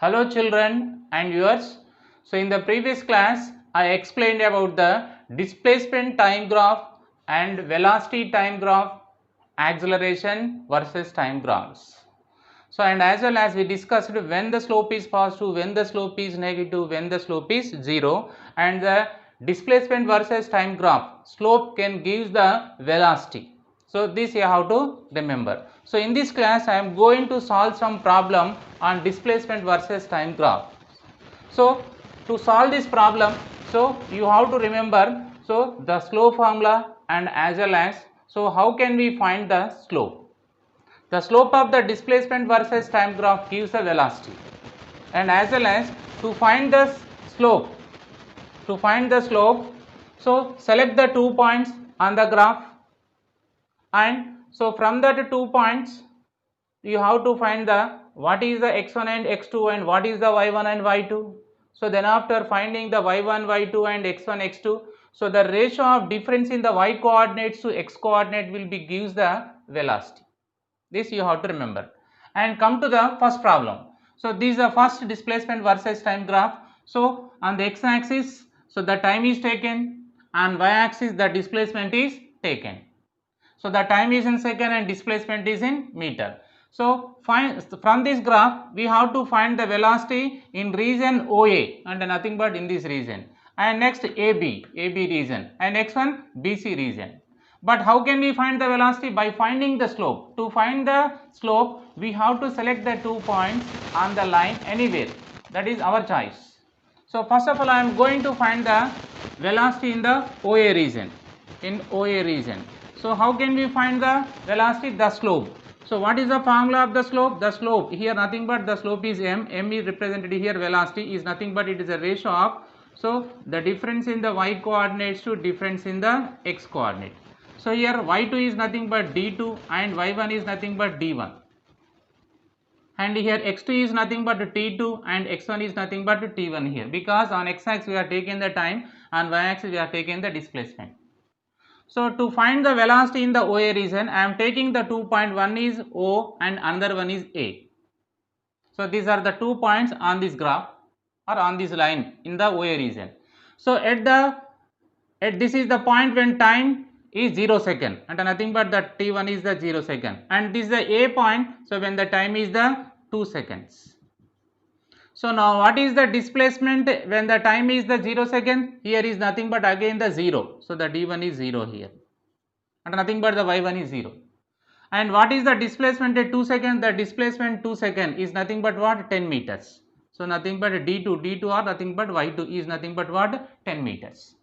Hello children and viewers. So in the previous class I explained about the displacement time graph and velocity time graph, acceleration versus time graphs. So and as well as we discussed when the slope is positive, when the slope is negative, when the slope is 0, and the displacement versus time graph, slope can give the velocity. So this you have to remember. So in this class I am going to solve some problem on displacement versus time graph. So to solve this problem, so you have to remember the slope formula and as well as how can we find the slope. The slope of the displacement versus time graph gives the velocity, and as well as to find the slope, so select the 2 points on the graph, and so from that 2 points you have to find the what is the x1 and x2 and what is the y1 and y2. So then after finding the y1, y2 and x1, x2, so the ratio of difference in the y coordinates to x coordinate will be gives the velocity. This you have to remember. And come to the first problem. So this is the first displacement versus time graph. So on the x axis, so the time is taken, and y axis the displacement is taken. So the time is in second and displacement is in meter. So find from this graph we have to find the velocity in region OA and nothing but in this region, and next AB region, and next one BC region. But how can we find the velocity? By finding the slope. To find the slope we have to select the 2 points on the line anywhere, that is our choice. So first of all I am going to find the velocity in the OA region, So how can we find the velocity? The slope. So what is the formula of the slope? The slope here nothing but the slope is m is represented here, velocity is nothing but it is a ratio of the difference in the y coordinates to difference in the x coordinate. So here y2 is nothing but d2 and y1 is nothing but d1, and here x2 is nothing but t2 and x1 is nothing but t1 here, because on x axis we are taking the time and y axis we are taking the displacement. So to find the velocity in the OA region I am taking the 2 point, one is O and another one is A. So these are the 2 points on this graph or on this line in the OA region. So at this is the point when time is 0 second and nothing but the t1 is the 0 second, and this is the A point, so when the time is the 2 seconds. So now what is the displacement when the time is the 0 second? Here is nothing but again the 0, so the d1 is 0 here and nothing but the y1 is 0. And what is the displacement at 2 seconds? The displacement 2 seconds is nothing but what? 10 meters. So nothing but d2 or nothing but y2 is nothing but what? 10 meters.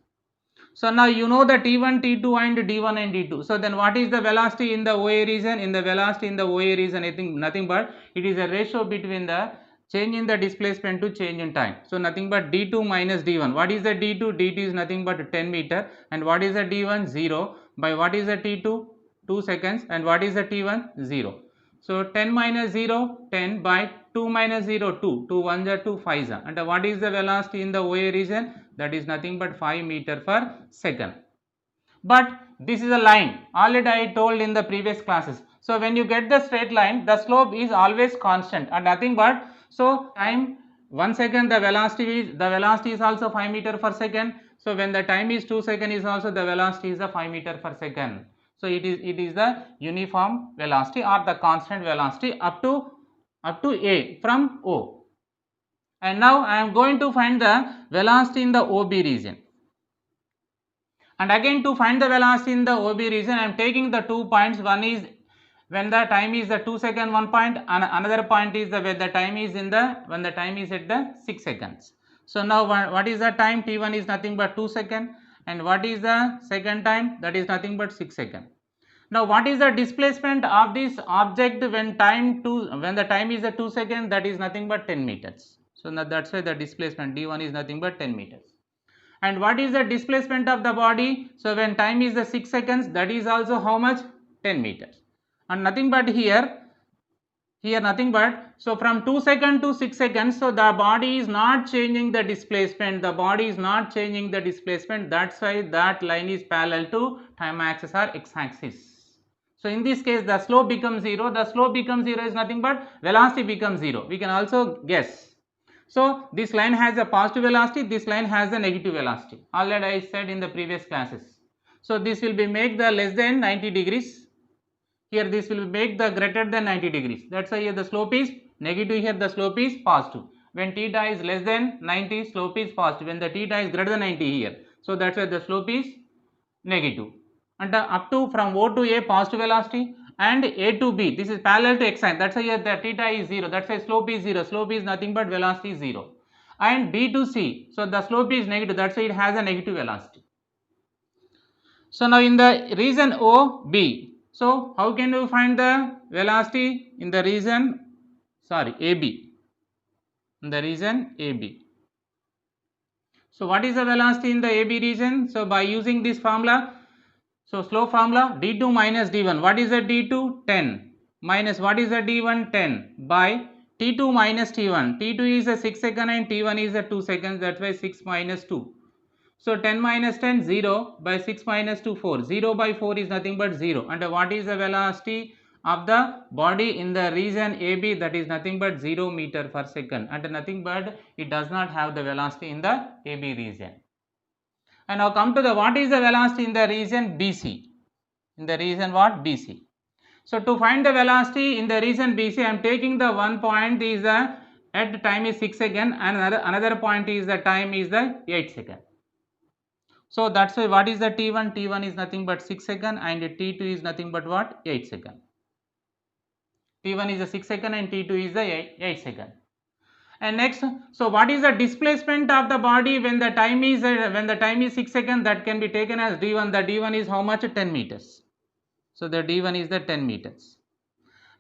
So now you know the t1, t2 and d1 and d2. So then what is the velocity in the OA region? In the velocity in the OA region, I think nothing but it is a ratio between the change in the displacement to change in time. So nothing but d2 minus d1. What is the d2? d2 is nothing but 10 meter, and what is the d1? 0. By what is the t2? 2 seconds, and what is the t1? 0. So 10 minus 0, 10, by 2 minus 0, 2, 2 1s are 2, 5s are, and what is the velocity in the OA region? That is nothing but 5 meter per second. But this is a line, already I told in the previous classes. So when you get the straight line, the slope is always constant and nothing but time 1 second the velocity is also 5 meter per second. So when the time is 2 seconds is also the velocity is a 5 meter per second. So it is the uniform velocity or the constant velocity up to A from O. And now I am going to find the velocity in the OB region. And again to find the velocity in the OB region I am taking the 2 points. One is when the time is the 2 second, 1 point, and another point is the when the time is when the time is at the 6 seconds. So now what is the time? t1 is nothing but 2 second, and what is the second time? That is nothing but 6 second. Now what is the displacement of this object when the time is the 2 seconds? That is nothing but 10 meters. So now that's why the displacement d1 is nothing but 10 meters. And what is the displacement of the body? So when time is the 6 seconds, that is also how much? 10 meters. And nothing but here nothing but, so from 2 seconds to 6 seconds, so the body is not changing the displacement, that's why that line is parallel to time axis or x axis. So in this case the slope becomes 0, is nothing but velocity becomes 0. We can also guess So this line has a positive velocity, this line has a negative velocity. Already I said in the previous classes. So this will be make the less than 90 degrees. Here this will make the greater than 90 degrees. That's why here the slope is negative, here the slope is positive. When theta is less than 90, slope is positive. When the theta is greater than 90 here, so that's why the slope is negative. And up to from O to A positive velocity and A to B, this is parallel to x axis. That's why here the theta is 0. That's why slope is 0. Slope is nothing but velocity is 0. And B to C, so the slope is negative. That's why it has a negative velocity. So now in the region OB, so how can you find the velocity in the region AB? In the region AB. So what is the velocity in the AB region? So by using this formula, so slope formula, d2 minus d1. What is the d2? 10 minus what is the d1? 10 by t2 minus t1. t2 is a 6 second and t1 is a 2 seconds. That's why 6 minus 2. So 10 minus 10, 0 by 6 minus 2, 4. 0 by 4 is nothing but 0. And what is the velocity of the body in the region AB? That is nothing but 0 meter per second. And nothing but it does not have the velocity in the AB region. And now come to the what is the velocity in the region BC? In the region what? BC. So to find the velocity in the region BC, I am taking the one point is the at time is 6 second and another point is the time is the 8 second. So that's why what is the T1? T1 is nothing but 6 second and T2 is nothing but what? 8 second. T1 is the 6 second and T2 is the 8 second. And next, so what is the displacement of the body when the time is 6 seconds? That can be taken as d1. The d1 is how much? 10 meters. So the d1 is the 10 meters.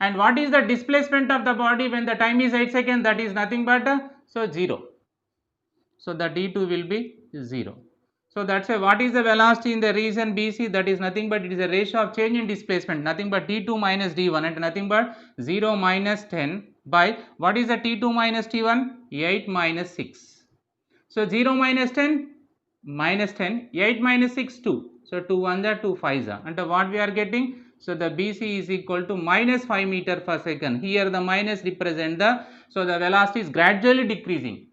And what is the displacement of the body when the time is 8 seconds? That is nothing but 0. So the d2 will be 0. So that's why what is the velocity in the region BC? That is nothing but it is a ratio of change in displacement, nothing but d2 minus d1 and nothing but 0 minus 10 by what is the t2 minus t1? 8 minus 6. So 0 minus 10 minus 10, 8 minus 6, 2. So 2 1s are 2 5s are. And what we are getting? So the BC is equal to minus 5 meter per second. Here the minus represent the, so the velocity is gradually decreasing.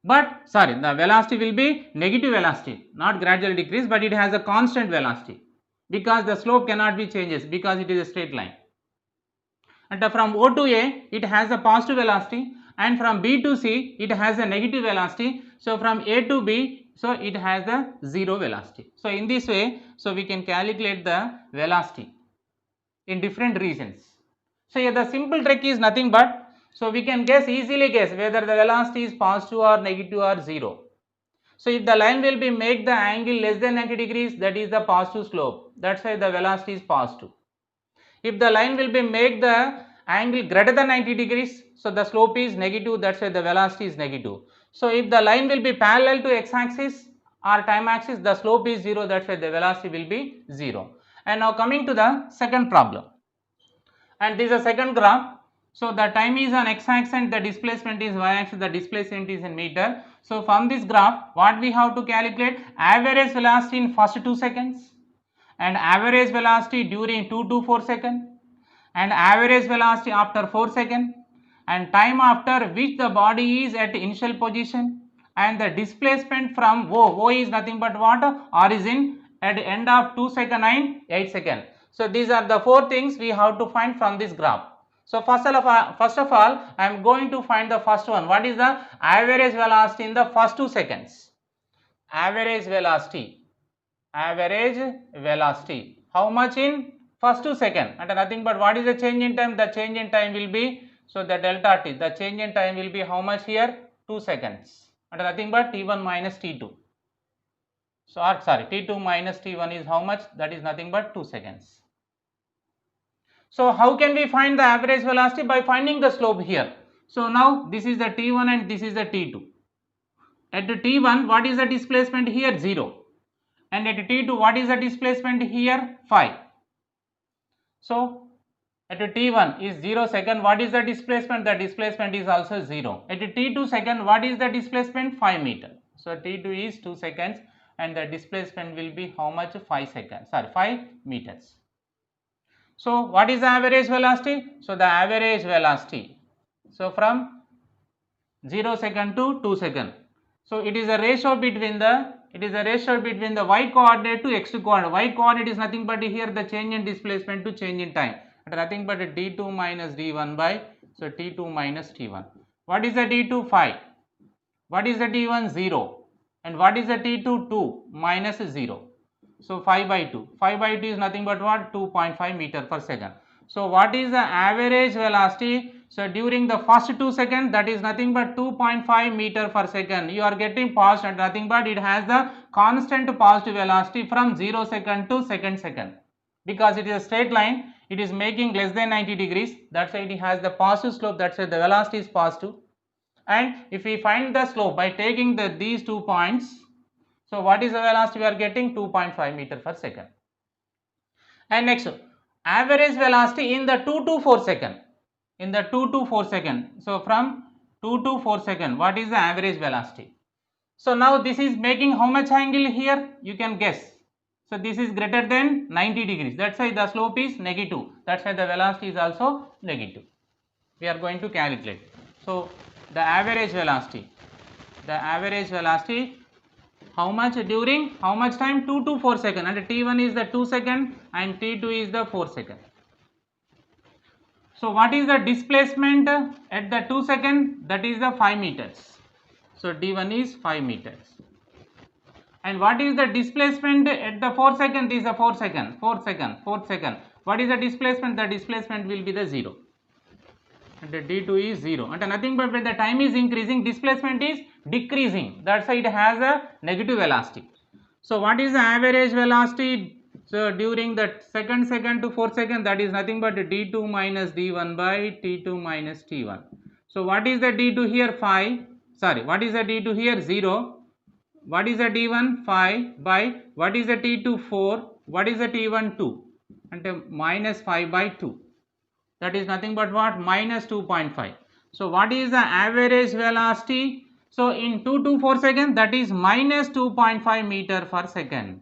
But the velocity will be negative velocity, not gradual decrease, but it has a constant velocity because the slope cannot be changes because it is a straight line. And from O to A it has a positive velocity and from B to C it has a negative velocity. So from A to B, so it has a 0 velocity. So in this way, so we can calculate the velocity in different regions. So here the simple trick is nothing but, so we can easily guess whether the velocity is positive or negative or 0. So if the line will be make the angle less than 90 degrees, that is the positive slope. That's why the velocity is positive. If the line will be make the angle greater than 90 degrees, so the slope is negative. That's why the velocity is negative. So if the line will be parallel to x-axis or time axis, the slope is 0. That's why the velocity will be 0. And now coming to the second problem. And this is a second graph. So the time is on x-axis and the displacement is y-axis, the displacement is in meter. So from this graph, what we have to calculate? Average velocity in first 2 seconds and average velocity during 2 to 4 seconds and average velocity after 4 seconds and time after which the body is at initial position and the displacement from O is nothing but what? Origin at the end of 2 seconds and 8 seconds. So these are the 4 things we have to find from this graph. So first of all, I am going to find the first one. What is the average velocity in the first 2 seconds? Average velocity. How much in first 2 seconds? And nothing but what is the change in time? The change in time will be, so the delta t. The change in time will be how much here? 2 seconds. And nothing but t1 minus t2. So t2 minus t1 is how much? That is nothing but 2 seconds. So how can we find the average velocity? By finding the slope here. So now this is the t1 and this is the t2. At the t1, what is the displacement here? 0. And at t2, what is the displacement here? 5. So at t1 is 0 second, what is the displacement? The displacement is also 0. At t2 second, what is the displacement? 5 meter. So t2 is 2 seconds and the displacement will be how much? 5 meters. So what is the average velocity? So the average velocity. So from 0 second to 2 second. So it is a ratio between the y coordinate to x coordinate. Y coordinate is nothing but here the change in displacement to change in time, and nothing but d2 minus d1 by so t2 minus t1. What is the d2? 5. What is the t1? 0. And what is the t2? 2 minus 0. So 5 by 2. 5 by 2 is nothing but what? 2.5 meter per second. So what is the average velocity? So during the first 2 seconds, that is nothing but 2.5 meter per second. You are getting positive, nothing but it has the constant positive velocity from 0 second to second. Because it is a straight line, it is making less than 90 degrees. That's why it has the positive slope. That's why the velocity is positive. And if we find the slope by taking these 2 points, so what is the velocity we are getting? 2.5 meter per second. And next, average velocity in the 2 to 4 second. In the 2 to 4 second. So from 2 to 4 second, what is the average velocity? So now this is making how much angle here? You can guess. So this is greater than 90 degrees. That's why the slope is negative. That's why the velocity is also negative. We are going to calculate. So the average velocity, how much during how much time? 2 to 4 second, and t1 is the 2 second and t2 is the 4 second. So what is the displacement at the 2 second? That is the 5 meters. So d1 is 5 meters. And what is the displacement at the 4 second? This is the 4 second. What is the displacement? The displacement will be the 0. And the d2 is 0. And nothing but when the time is increasing, displacement is decreasing. That's why it has a negative velocity. So what is the average velocity? So during the second to 4 second, that is nothing but d2 minus d1 by t2 minus t1. So what is the d2 here? 5. Sorry, what is the d2 here? 0. What is the d1? 5 by what is the t2? 4. What is the t1? 2. And minus 5 by 2. That is nothing but what? Minus 2.5. So what is the average velocity? So in 2 to 4 seconds, that is minus 2.5 meter per second.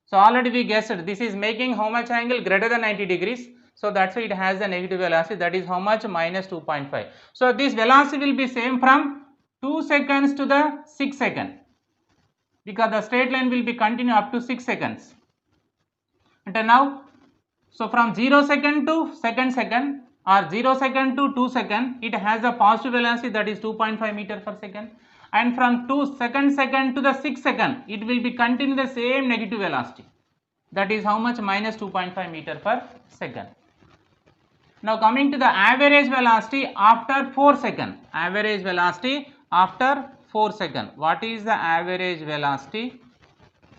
So already we guessed this is making how much angle? Greater than 90 degrees. So that's why it has a negative velocity. That is how much? Minus 2.5. So this velocity will be same from 2 seconds to the 6 seconds. Because the straight line will be continue up to 6 seconds. And now, so from 0 second to second or 0 second to 2 second, it has a positive velocity, that is 2.5 meter per second. And from 2 second to the 6 second, it will be continue the same negative velocity. That is how much? Minus 2.5 meter per second. Now coming to the average velocity after 4 seconds. Average velocity after 4 seconds. What is the average velocity?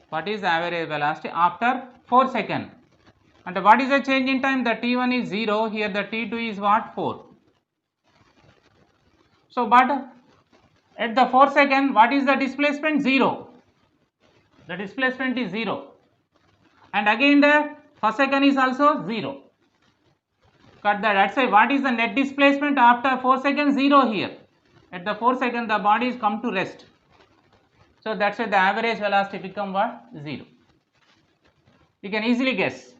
What is the average velocity after 4 seconds? And what is the change in time? The t1 is 0. Here the t2 is what? 4. So but at the 4 second, what is the displacement? 0. The displacement is 0. And again the first second is also 0. Cut that. That's why what is the net displacement after 4 seconds? 0 here. At the 4 seconds, the body is come to rest. So that's why the average velocity become what? 0. You can easily guess.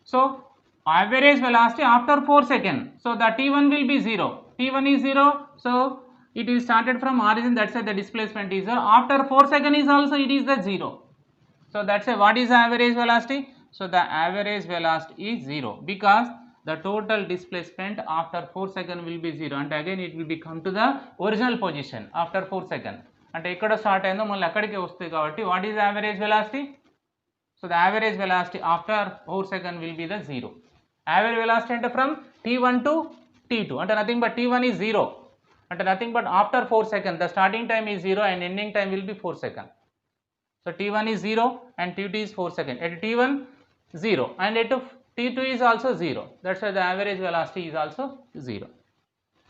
So average velocity after 4 seconds. So the t1 will be 0. t1 is 0. So it is started from origin. That's why the displacement is 0. After 4 seconds is also it is the 0. So that's why what is the average velocity? So the average velocity is 0 because the total displacement after 4 seconds will be 0. And again it will become to the original position after 4 seconds. And ekkada start ayindho malli akkadike vastadi kabatti what is the average velocity? So the average velocity after 4 seconds will be the 0. Average velocity ante from t1 to t2 ante nothing but t1 is 0 ante nothing but after 4 seconds the starting time is 0 and ending time will be 4 seconds. So t1 is 0 and t2 is 4 seconds. At t1 0 and at t2 is also 0. That's why the average velocity is also 0.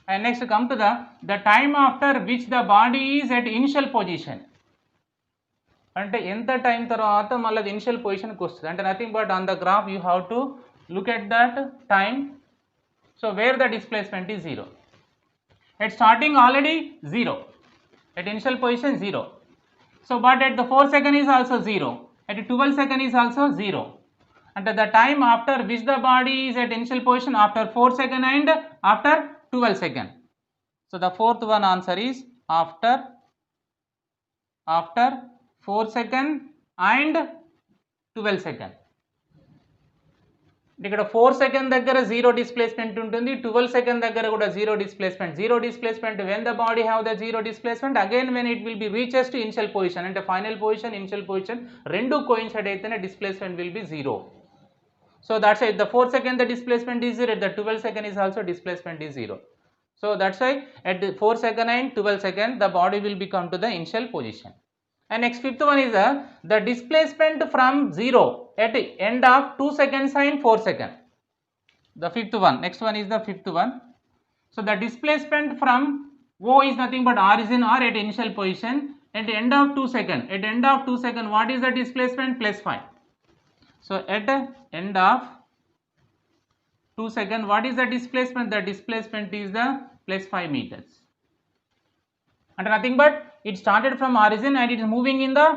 And next come to the time after which the body is at initial position. అంటే ఎంత time తర్వాత మళ్ళీ అది initial పొజిషన్కి వస్తుంది అంటే nothing but on the graph you have to look at that time. So where the displacement is 0. At starting already 0. At initial position 0. So but at the 4 second is also 0. At 12 second is also 0. అంటే the time after which the body is at initial position after 4 second and after 12 second. So So the fourth one answer is after 4 second and 12 second. ఇక్కడ 4 second దగ్గర zero displacement ఉంటుంది, 12 second దగ్గర కూడా zero displacement when the body have the zero displacement, again when it will be reaches to initial position, అంటే final position initial position రెండు coincide అయితేనే displacement will be zero. So that's why the 4 second the displacement is zero, at the 12 second is also displacement is zero. So that's why at the 4 second and 12 second the body will become to the initial position. And next fifth one is the displacement from 0 at the end of 2 seconds and 4 second. The fifth one, next one is the fifth one. So the displacement from O is nothing but origin or at initial position at the end of 2 second. At the end of 2 second, what is the displacement? Plus 5. So at the end of 2 second, what is the displacement? The displacement is the plus 5 meters. And nothing but it started from origin and it is moving in the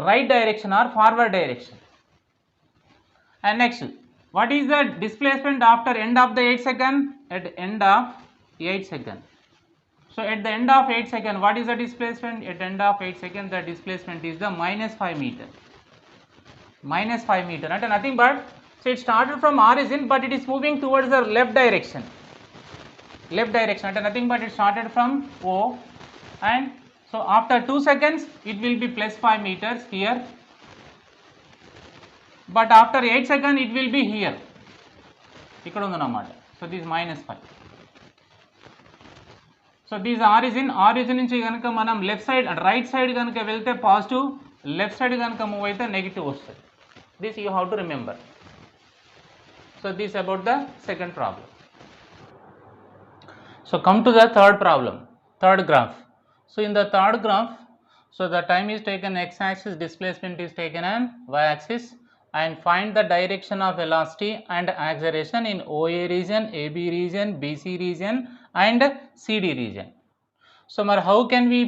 right direction or forward direction. And next, what is the displacement after end of the 8 second? At end of 8 second. So at the end of 8 second, what is the displacement? At end of 8 second, the displacement is the minus 5 meter. Minus 5 meter. And nothing but, so it started from origin but it is moving towards the left direction. Left direction. And nothing but it started from O, and so after 2 seconds it will be plus 5 meters here, but after 8 seconds it will be here. ikkada undi anamata. So this minus 5. So this origin nunchi ganaka manam left side and right side ganaka velte positive, left side ganaka move aithe negative vastadi. This you have to remember. So this about the second problem. So come to the third problem, third graph. So in the third graph, so the time is taken x-axis, displacement is taken on y-axis, and find the direction of velocity and acceleration in OA region, AB region, BC region and CD region. So how can we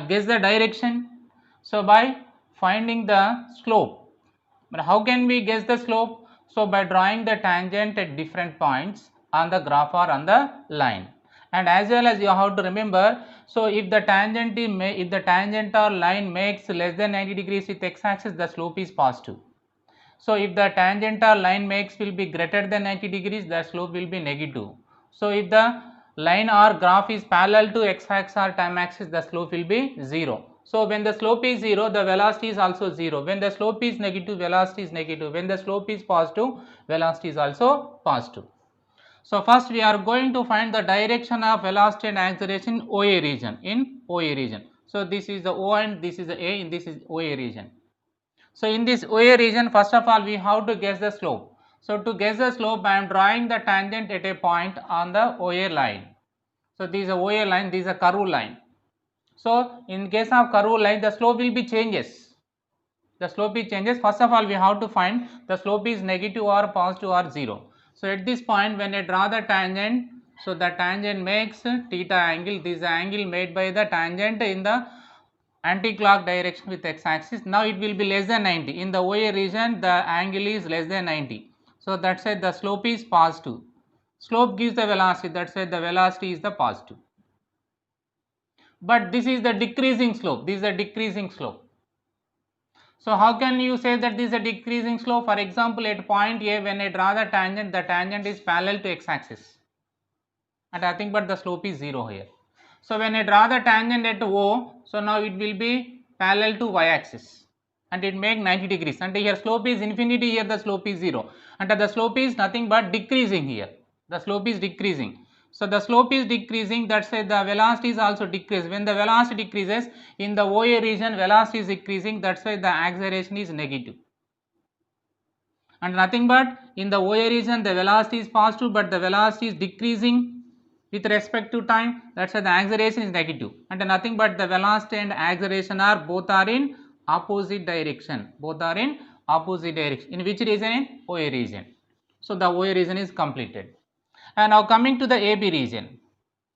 guess the direction? So by finding the slope. But how can we guess the slope? So by drawing the tangent at different points on the graph or on the line. And as well as you have to remember, so if the tangent or line makes less than 90 degrees with x-axis, the slope is positive. So if the tangent or line makes will be greater than 90 degrees, the slope will be negative. So if the line or graph is parallel to x-axis or time axis, the slope will be 0. So when the slope is 0, the velocity is also 0. When the slope is negative, velocity is negative. When the slope is positive, velocity is also positive. So first we are going to find the direction of velocity and acceleration in OA region. In OA region. So this is the O and this is the A, and this is OA region. So in this OA region, first of all we have to guess the slope. So to guess the slope, I am drawing the tangent at a point on the OA line. So this is a OA line, this is a curved line. So in case of curved line, the slope will be changes. The slope is changes. First of all we have to find the slope is negative or positive or 0. So at this point when I draw the tangent, so the tangent makes theta angle. This is the angle made by the tangent in the anti-clock direction with x-axis. Now it will be less than 90. In the OA region, the angle is less than 90. So that's why the slope is positive. Slope gives the velocity. That's why the velocity is the positive. But this is the decreasing slope. This is the decreasing slope. So how can you say that this is a decreasing slope? For example, at point A, when I draw the tangent is parallel to x-axis, and I think but the slope is 0 here. So when I draw the tangent at O, so now it will be parallel to y-axis and it make 90 degrees, and here slope is infinity, here the slope is 0, and the slope is nothing but decreasing here. The slope is decreasing. So the slope is decreasing, that's why the velocity is also decreased. When the velocity decreases in the OA region, velocity is decreasing, that's why the acceleration is negative. And nothing but in the OA region the velocity is positive, but the velocity is decreasing with respect to time, that's why the acceleration is negative. And nothing but the velocity and acceleration are both are in opposite direction. Both are in opposite direction. In which region? In OA region. So the OA region is completed. And now coming to the AB region.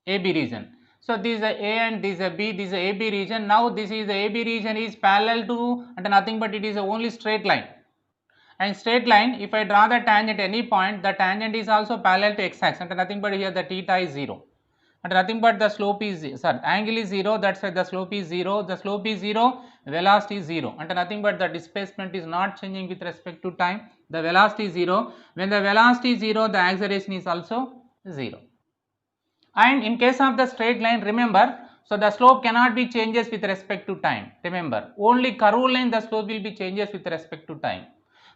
AB region. So this is a A and this is a B. This is a AB region. Now this is the AB region is parallel to, and nothing but it is a only straight line. And straight line, if I draw the tangent at any point, the tangent is also parallel to x-axis, and nothing but here the theta is 0. and nothing but the slope is, sorry, angle is 0, that's why the slope is 0, the slope is 0, velocity is 0, and nothing but the displacement is not changing with respect to time, the velocity is 0. When the velocity is 0, the acceleration is also 0. And in case of the straight line, remember, so the slope cannot be changes with respect to time, remember, only curved line the slope will be changes with respect to time.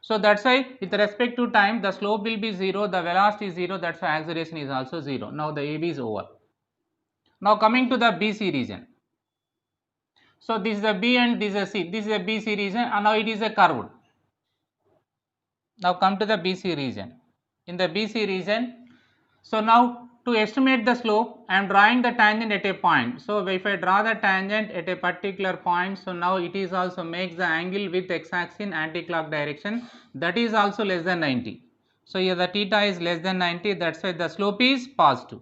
So that's why with respect to time the slope will be 0, the velocity is 0, that's why acceleration is also 0. Now the AB is over. Now coming to the BC region. So this is a B and this is a C, this is a BC region, and now it is a curved. Now come to the BC region. In the BC region, so now to estimate the slope, I am drawing the tangent at a point. So if I draw the tangent at a particular point, so now it is also makes the angle with x-axis in anti-clock direction, that is also less than 90. So here the theta is less than 90, that's why the slope is positive.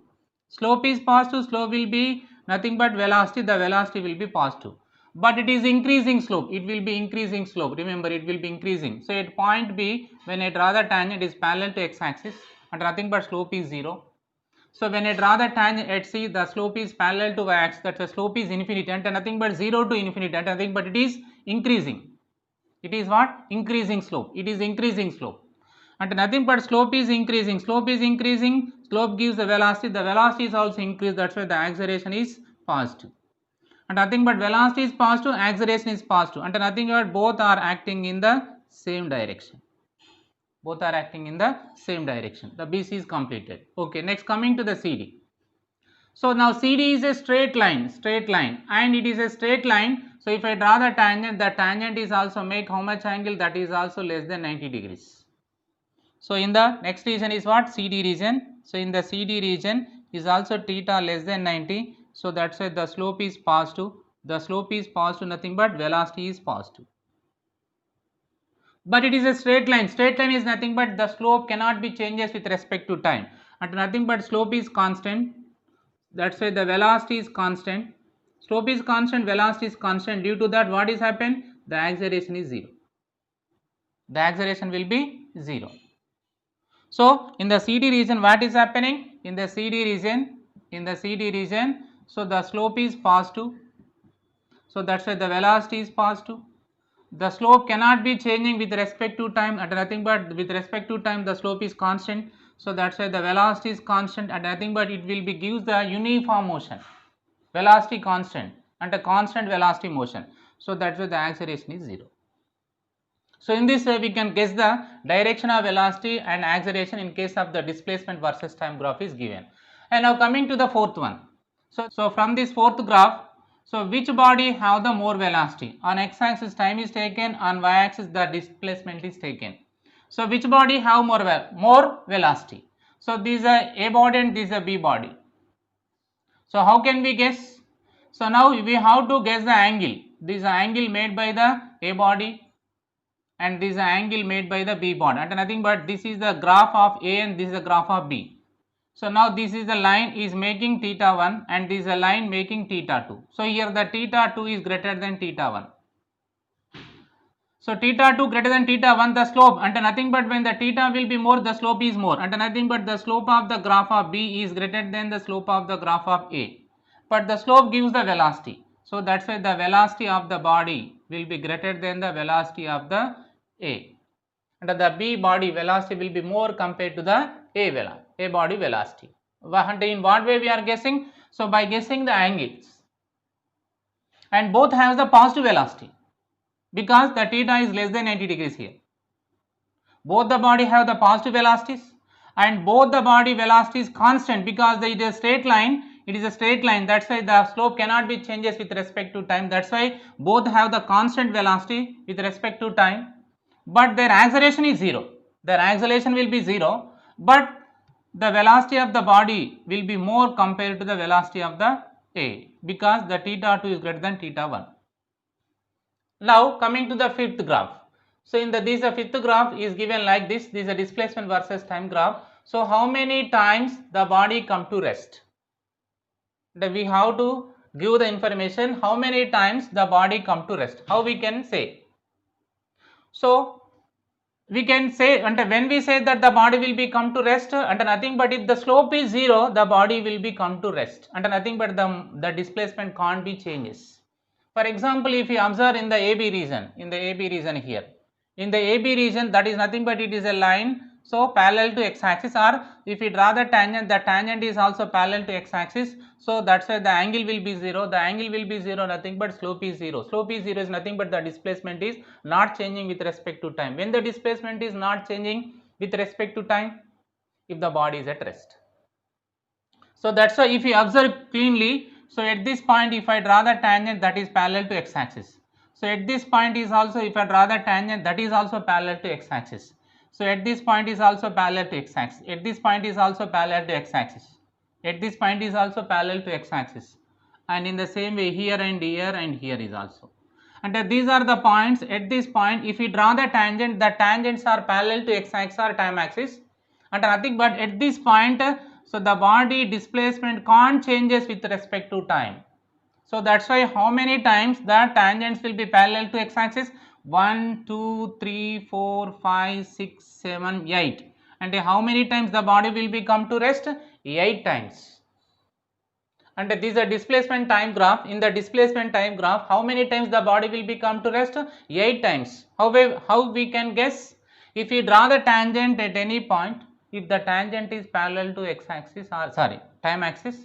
Slope is positive, slope will be nothing but velocity, the velocity will be positive. But it is increasing slope, it will be increasing slope, remember it will be increasing. So at point B, when I draw the tangent, it is parallel to x-axis and nothing but slope is 0. So when I draw the tangent at C, the slope is parallel to y-axis, that the slope is infinity and nothing but 0 to infinity and nothing but it is increasing. It is what? Increasing slope, it is increasing slope. And nothing but slope is increasing, slope gives the velocity is also increased, that's why the acceleration is positive. And nothing but velocity is positive, acceleration is positive, and nothing but both are acting in the same direction. Both are acting in the same direction. The BC is completed. Okay, next coming to the CD. So now CD is a straight line, and it is a straight line. So if I draw the tangent is also make how much angle? That is also less than 90 degrees. So in the next region is what? CD region. So in the CD region is also theta less than 90. So that's why the slope is positive. The slope is positive, nothing but velocity is positive. But it is a straight line. Straight line is nothing but the slope cannot be changes with respect to time. And nothing but slope is constant. That's why the velocity is constant. Slope is constant, velocity is constant. Due to that, what is happened? The acceleration is 0. The acceleration will be 0. So in the CD region, what is happening? In the CD region, so the slope is positive. So that's why the velocity is positive. The slope cannot be changing with respect to time, and nothing but with respect to time the slope is constant. So that's why the velocity is constant, and nothing but it will be gives the uniform motion, velocity constant, and a constant velocity motion. So that's why the acceleration is 0. So in this way we can guess the direction of velocity and acceleration in case of the displacement versus time graph is given. And now coming to the fourth one. So from this fourth graph, so which body have the more velocity? On x-axis time is taken, on y-axis the displacement is taken. So which body have more velocity? So this is a body and this is a B body. So how can we guess? So now we have to guess the angle. This is the angle made by the A body and this is the angle made by the B body, and nothing but this is the graph of A and this is the graph of B. So now this is the line is making theta 1 and this is a line making theta 2. So here the theta 2 is greater than theta 1. So theta 2 greater than theta 1, the slope, and nothing but when the theta will be more, the slope is more, and nothing but the slope of the graph of B is greater than the slope of the graph of A. But the slope gives the velocity. So that's why the velocity of the body will be greater than the velocity of the A. And the B body velocity will be more compared to the A body velocity. And in what way we are guessing? So by guessing the angles, and both have the positive velocity because the theta is less than 90 degrees here. Both the body have the positive velocities and both the body velocity is constant because it is a straight line. It is a straight line, that's why the slope cannot be changes with respect to time. That's why both have the constant velocity with respect to time, but their acceleration is 0. Their acceleration will be 0, but the velocity of the body will be more compared to the velocity of the A because the theta 2 is greater than theta 1. Now coming to the fifth graph. So in this fifth graph is given like this. This is a displacement versus time graph. So how many times the body come to rest? We have to give the information how many times the body come to rest. How we can say? So we can say, and when we say that the body will be come to rest, and nothing but if the slope is 0, the body will be come to rest, and nothing but the displacement can't be changes. For example, if you observe in the AB region, here, in the AB region, that is nothing but it is a line, so parallel to x-axis, or if we draw the tangent is also parallel to x-axis, so that's why the angle will be 0, nothing but slope is 0. Slope is 0 is nothing but the displacement is not changing with respect to time. When the displacement is not changing with respect to time, if the body is at rest. So that's why if you observe cleanly, so at this point if I draw the tangent, that is parallel to x-axis. So at this point is also, if I draw the tangent, that is also parallel to x-axis. So at this point is also parallel to x-axis. At this point is also parallel to x-axis. At this point is also parallel to x-axis. And in the same way here and here is also. And these are the points. At this point, if we draw the tangents are parallel to x-axis or time axis, and nothing but at this point, so the body displacement can't changes with respect to time. So that's why how many times the tangents will be parallel to x-axis? 1, 2, 3, 4, 5, 6, 7, 8. And how many times the body will be come to rest? 8 times. And this is a displacement time graph. In the displacement time graph, how many times the body will be come to rest? 8 times. How we can guess? If we draw the tangent at any point, if the tangent is parallel to x-axis, or time axis,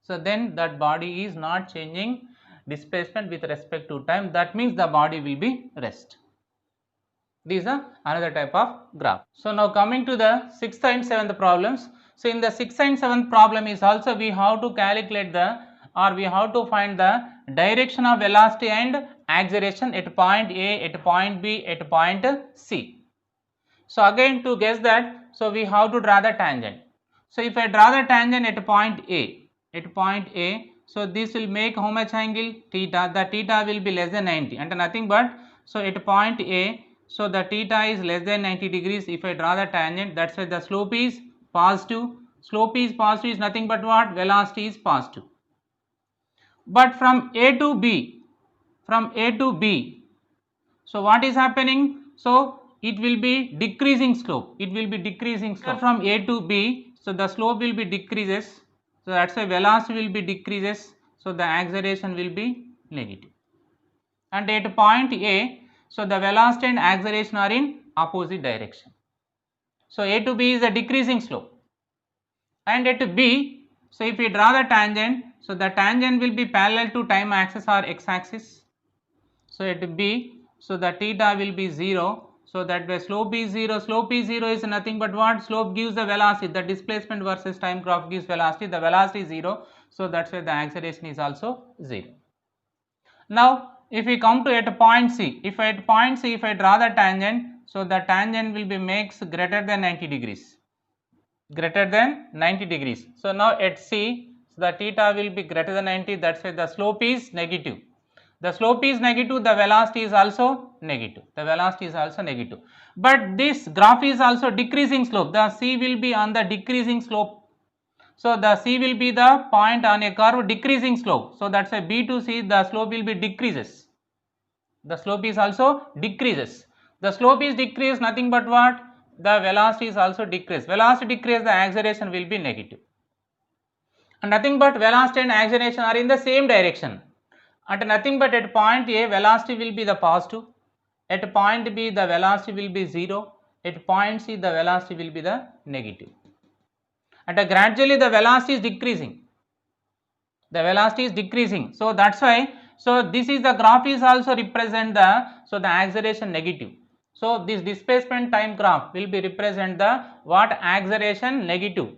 so then that body is not changing displacement with respect to time. That means the body will be rest. These are another type of graph. So now coming to the 6th and 7th problems. So in the 6th and 7th problem is also we have to calculate we have to find the direction of velocity and acceleration at point A, at point B, at point C. So again to guess that, so we have to draw the tangent. So if I draw the tangent at point A, so this will make how much angle? Theta. The theta will be less than 90, and nothing but, so at point A, so the theta is less than 90 degrees. If I draw the tangent, that's why the slope is positive. Slope is positive is nothing but what? Velocity is positive. But from A to B, so what is happening? So it will be decreasing slope. From A to B, so the slope will be decreases. So that's why velocity will be decreases. So the acceleration will be negative. And at point A, so the velocity and acceleration are in opposite direction. So A to B is a decreasing slope. And at B, so if we draw the tangent, so the tangent will be parallel to time axis or x-axis. So at B, so the theta will be 0. So that the slope is 0. Slope is 0 is nothing but what? Slope gives the velocity. The displacement versus time graph gives velocity. The velocity is 0. So that's why the acceleration is also 0. Now if we come to at point C, if I draw the tangent, so the tangent will be makes greater than 90 degrees. So now at C, so the theta will be greater than 90. That's why the slope is negative. The slope is negative, the velocity is also negative. But this graph is also decreasing slope. The C will be on the decreasing slope. So the C will be the point on a curve decreasing slope. So that's why B to C, the slope will be decreases. The slope is also decreases. The slope is decreased, nothing but what? The velocity is also decreased. Velocity decrease, the acceleration will be negative. And nothing but velocity and acceleration are in the same direction. And nothing but at point A, velocity will be the positive. At point B, the velocity will be 0. At point C, the velocity will be the negative. And gradually the velocity is decreasing. So that's why, so this is the graph is also represent the, so the acceleration negative. So this displacement time graph will be represent the what? Acceleration negative.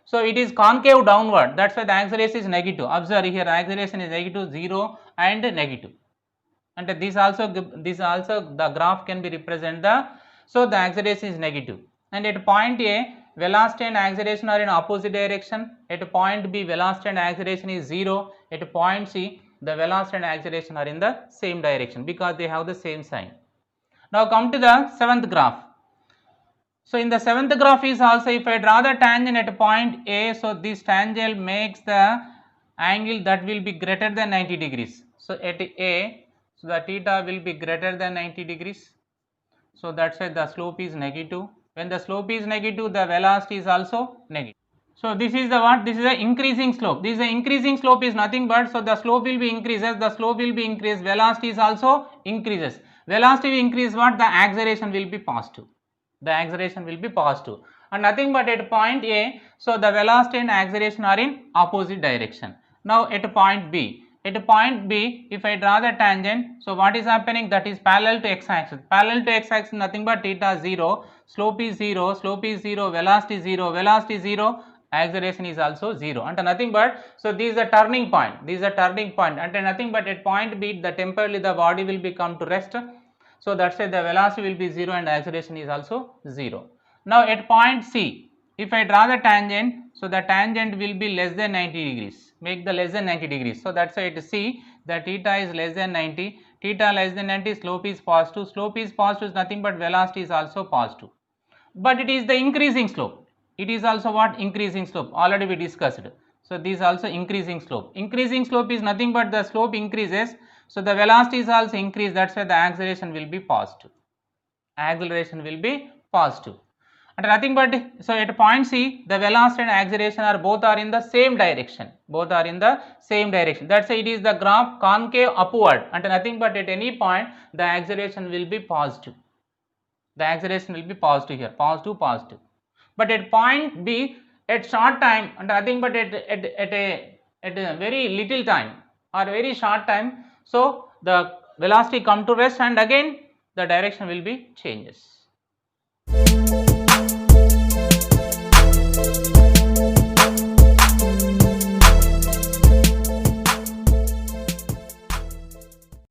So it is concave downward, that's why the acceleration is negative. Observe here, acceleration is negative, 0 and negative. And this also the graph can be represent the, so the acceleration is negative. And at point A, velocity and acceleration are in opposite direction. At point B, velocity and acceleration is 0. At point C, the velocity and acceleration are in the same direction because they have the same sign. Now come to the 7th graph. So in the 7th graph is also, if I draw the tangent at point A, so this tangent makes the angle that will be greater than 90 degrees. So at A, so the theta will be greater than 90 degrees. So that's why the slope is negative. When the slope is negative, the velocity is also negative. So this is the what? This is the increasing slope. This is the increasing slope is nothing but, so the slope will be increases, the slope will be increased, velocity is also increases. Velocity will increase what? The acceleration will be positive. The acceleration will be positive. And nothing but at point A, so the velocity and acceleration are in opposite direction. Now at point B, if I draw the tangent, so what is happening? That is parallel to x-axis. Parallel to x-axis nothing but theta 0, slope is 0, velocity 0, velocity 0, acceleration is also 0, and nothing but, so this is a turning point, and nothing but at point B, the temporarily the body will become to rest. So that's why the velocity will be 0 and acceleration is also 0. Now at point C, if I draw the tangent, so the tangent will be less than 90 degrees, make the less than 90 degrees. So that's why at C, the theta is less than 90, theta less than 90, slope is positive, is nothing but velocity is also positive. But it is the increasing slope, it is also what? Increasing slope, already we discussed. So this is also increasing slope. Increasing slope is nothing but the slope increases, so the velocity is also increased, that's why the acceleration will be positive. Acceleration will be positive. And nothing but, so at point C, the velocity and acceleration are both are in the same direction. Both are in the same direction. That's why it is the graph concave upward, and nothing but at any point the acceleration will be positive. The acceleration will be positive here, positive. But at point B, at short time, and nothing but at a very little time or very short time, so the velocity come to rest and again the direction will be changes.